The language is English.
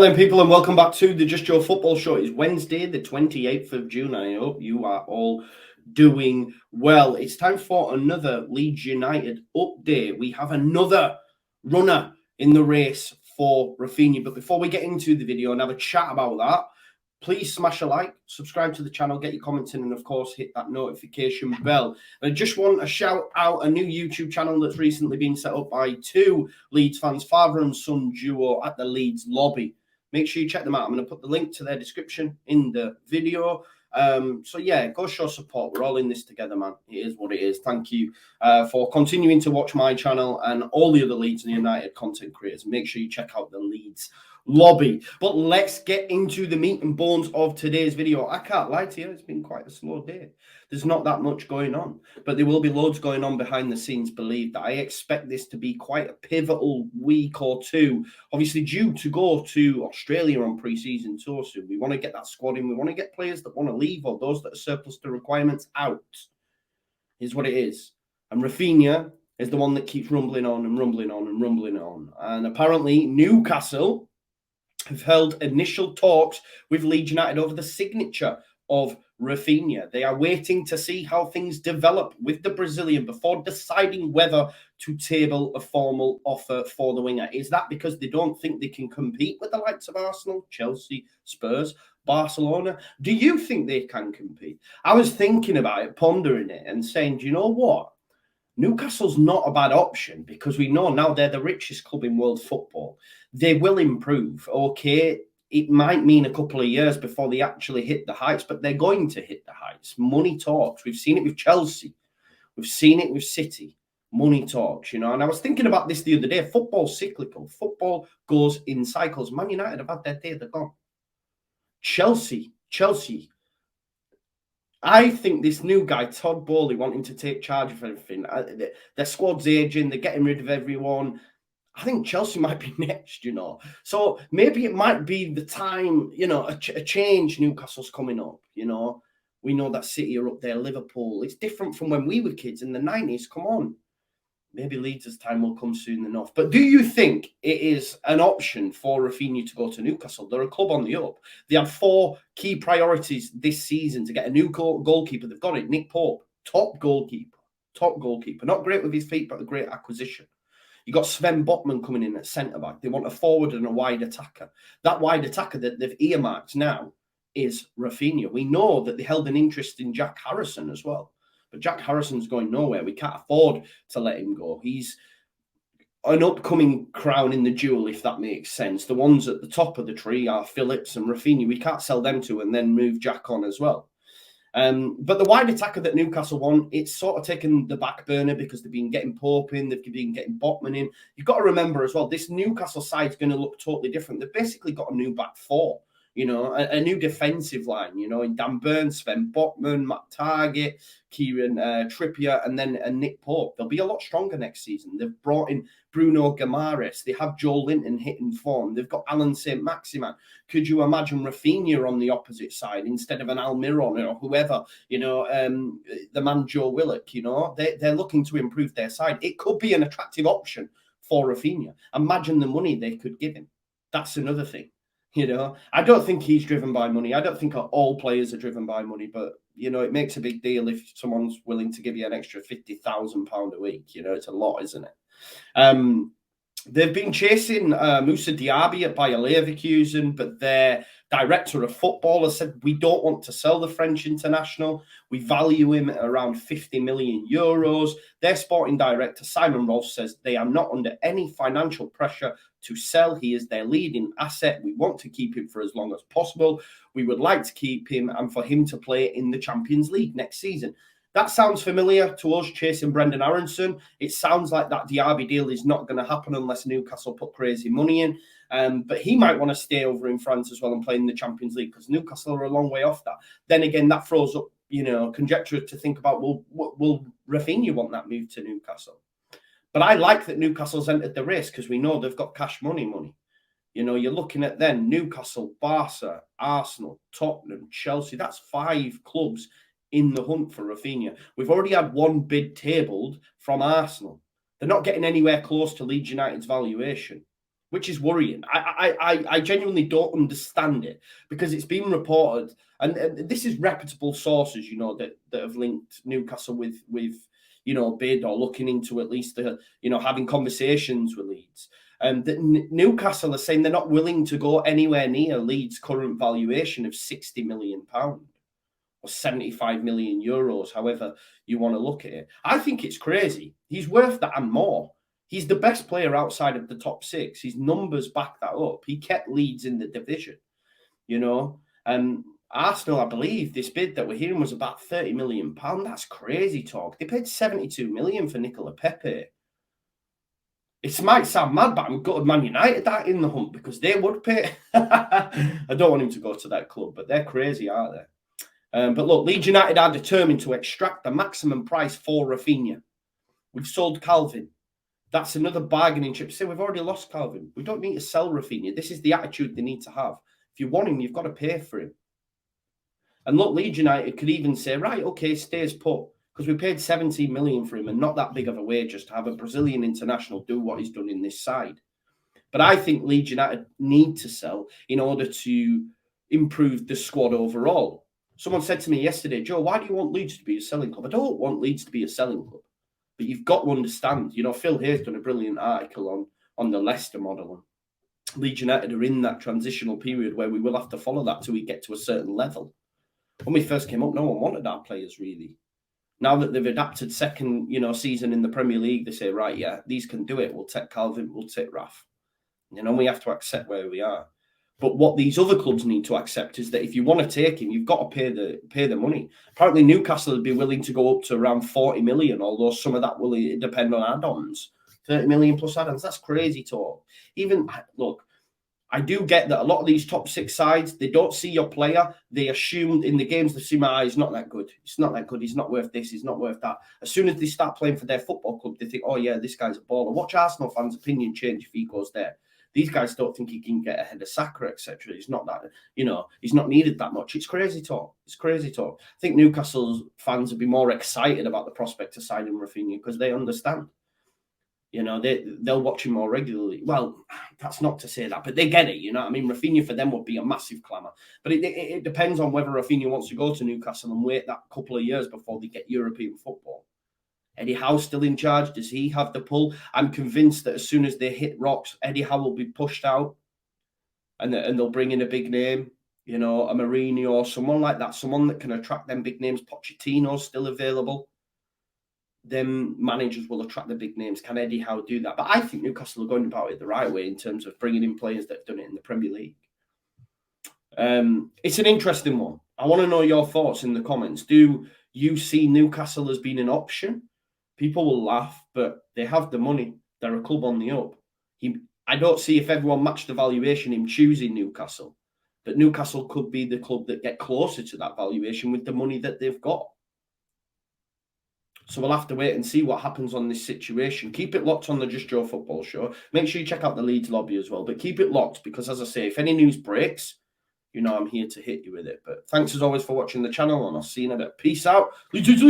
Hello, people, and welcome back to the Just Joe Football Show. It's Wednesday, the 28th of June, and I hope you are all doing well. It's time for another Leeds United update. We have another runner in the race for Raphinha. But before we get into the video and have a chat about that, please smash a like, subscribe to the channel, get your comments in, and of course, hit that notification bell. And I just want to shout out a new YouTube channel that's recently been set up by two Leeds fans, father and son duo at the Leeds lobby. Make sure you check them out. I'm going to put the link to their description in the video. So yeah, go show support. We're all in this together, man. It is what it is. Thank you for continuing to watch my channel and all the other Leeds and United content creators. Make sure you check out the Leeds lobby. But let's get into the meat and bones of today's video. I can't lie to you, it's been quite a slow day. There's not that much going on, but there will be loads going on behind the scenes. Believe that I expect this to be quite a pivotal week or two. Obviously, due to go to Australia on pre-season tour soon. We want to get that squad in. We want to get players that want to leave or those that are surplus to requirements out. Here's what it is. And Raphinha is the one that keeps rumbling on and rumbling on and rumbling on. And apparently, Newcastle have held initial talks with Leeds United over the signature of Raphinha. They are waiting to see how things develop with the Brazilian before deciding whether to table a formal offer for the winger. Is that because they don't think they can compete with the likes of Arsenal, Chelsea, Spurs, Barcelona? Do you think they can compete? I was thinking about it, pondering it, and saying, do you know what? Newcastle's not a bad option because we know now they're the richest club in world football. They will improve. Okay, it might mean a couple of years before they actually hit the heights, but they're going to hit the heights. Money talks. We've seen it with Chelsea. We've seen it with City. Money talks, you know. And I was thinking about this the other day. Football's cyclical. Football goes in cycles. Man United have had their day. They're gone. Chelsea. I think this new guy, Todd Bowley, wanting to take charge of everything. Their squad's aging. They're getting rid of everyone. I think Chelsea might be next, you know. So maybe it might be the time, you know, a change. Newcastle's coming up, you know. We know that City are up there, Liverpool. It's different from when we were kids in the 90s. Come on. Maybe Leeds' time will come soon enough. But do you think it is an option for Raphinha to go to Newcastle? They're a club on the up. They had four key priorities this season to get a new goalkeeper. They've got it. Nick Pope, top goalkeeper. Not great with his feet, but a great acquisition. You got Sven Botman coming in at centre-back. They want a forward and a wide attacker. That wide attacker that they've earmarked now is Raphinha. We know that they held an interest in Jack Harrison as well. But Jack Harrison's going nowhere. We can't afford to let him go. He's an upcoming crown in the jewel, if that makes sense. The ones at the top of the tree are Phillips and Raphinha. We can't sell them to and then move Jack on as well. But the wide attacker that Newcastle want, it's sort of taken the back burner because they've been getting Pope in, they've been getting Botman in. You've got to remember as well, this Newcastle side's going to look totally different. They've basically got a new back four, you know, a new defensive line, you know, in Dan Burns, Sven Botman, Matt Targett, Kieran Trippier, and then Nick Pope. They'll be a lot stronger next season. They've brought in Bruno Guimaraes. They have Joe Linton hitting form. They've got Alan St. Maximin. Could you imagine Raphinha on the opposite side instead of an Almiron or whoever, you know, the man Joe Willock, you know? They're looking to improve their side. It could be an attractive option for Raphinha. Imagine the money they could give him. That's another thing. You know, I don't think he's driven by money. I don't think all players are driven by money, but, you know, it makes a big deal if someone's willing to give you an extra £50,000 a week. You know, it's a lot, isn't it? They've been chasing Moussa Diaby at Bayer Leverkusen, but their director of football has said, we don't want to sell the French international. We value him at around 50 million euros. Their sporting director, Simon Rolfs, says they are not under any financial pressure to sell. He is their leading asset. We want to keep him for as long as possible. We would like to keep him and for him to play in the Champions League next season. That sounds familiar to us chasing Brendan Aronson. It sounds like that Diaby deal is not going to happen unless Newcastle put crazy money in. But he might want to stay over in France as well and play in the Champions League because Newcastle are a long way off that. Then again, that throws up, you know, conjecture to think about, will Raphinha want that move to Newcastle? But I like that Newcastle's entered the race because we know they've got cash money. You know, you're looking at then Newcastle, Barca, Arsenal, Tottenham, Chelsea. That's 5 clubs in the hunt for Raphinha. We've already had one bid tabled from Arsenal. They're not getting anywhere close to Leeds United's valuation. which is worrying. I genuinely don't understand it, because it's been reported, and this is reputable sources, you know, that have linked Newcastle with you know, bid or looking into at least you know, having conversations with Leeds. And that Newcastle are saying they're not willing to go anywhere near Leeds' current valuation of £60 million or 75 million euros, however you want to look at it. I think it's crazy. He's worth that and more. He's the best player outside of the top six. His numbers back that up. He kept Leeds in the division, you know. And Arsenal, I believe, this bid that we're hearing was about £30 million. That's crazy talk. They paid 72 million for Nicola Pepe. It might sound mad, but I'm gutted Man United that in the hunt, because they would pay. I don't want him to go to that club, but they're crazy, aren't they? But look, Leeds United are determined to extract the maximum price for Raphinha. We've sold Calvin. That's another bargaining chip. Say, we've already lost Calvin. We don't need to sell Raphinha. This is the attitude they need to have. If you want him, you've got to pay for him. And look, Leeds United could even say, right, okay, stays put, because we paid 17 million for him, and not that big of a wage just to have a Brazilian international do what he's done in this side. But I think Leeds United need to sell in order to improve the squad overall. Someone said to me yesterday, Joe, why do you want Leeds to be a selling club? I don't want Leeds to be a selling club. But you've got to understand, you know, Phil Hayes done a brilliant article on the Leicester model. Leeds United are in that transitional period where we will have to follow that till we get to a certain level. When we first came up, no one wanted our players, really. Now that they've adapted second, you know, season in the Premier League, they say, right, yeah, these can do it. We'll take Calvin, we'll take Raf. You know, we have to accept where we are. But what these other clubs need to accept is that if you want to take him, you've got to pay the money. Apparently, Newcastle would be willing to go up to around 40 million, although some of that will depend on add-ons. 30 million plus add-ons. That's crazy talk. Even, look, I do get that a lot of these top six sides, they don't see your player. They assume in the games, they see, he's not that good. It's not that good. He's not worth this. He's not worth that. As soon as they start playing for their football club, they think, oh, yeah, this guy's a baller. Watch Arsenal fans' opinion change if he goes there. These guys don't think he can get ahead of Saka, etc. He's not that, you know, he's not needed that much. It's crazy talk. It's crazy talk. I think Newcastle's fans would be more excited about the prospect of signing Raphinha because they understand. You know, they'll watch him more regularly. Well, that's not to say that, but they get it. You know what I mean? Raphinha for them would be a massive clamour. But it depends on whether Raphinha wants to go to Newcastle and wait that couple of years before they get European football. Eddie Howe's still in charge. Does he have the pull? I'm convinced that as soon as they hit rocks, Eddie Howe will be pushed out and they'll bring in a big name, you know, a Mourinho or someone like that, someone that can attract them big names. Pochettino's still available. Then managers will attract the big names. Can Eddie Howe do that? But I think Newcastle are going about it the right way in terms of bringing in players that have done it in the Premier League. It's an interesting one. I want to know your thoughts in the comments. Do you see Newcastle as being an option? People will laugh, but they have the money. They're a club on the up. I don't see if everyone matched the valuation him choosing Newcastle, but Newcastle could be the club that get closer to that valuation with the money that they've got. So we'll have to wait and see what happens on this situation. Keep it locked on the Just Joe Football Show. Make sure you check out the Leeds lobby as well, but keep it locked because, as I say, if any news breaks, you know I'm here to hit you with it. But thanks as always for watching the channel, and I'll see you in a bit. Peace out. Leeds.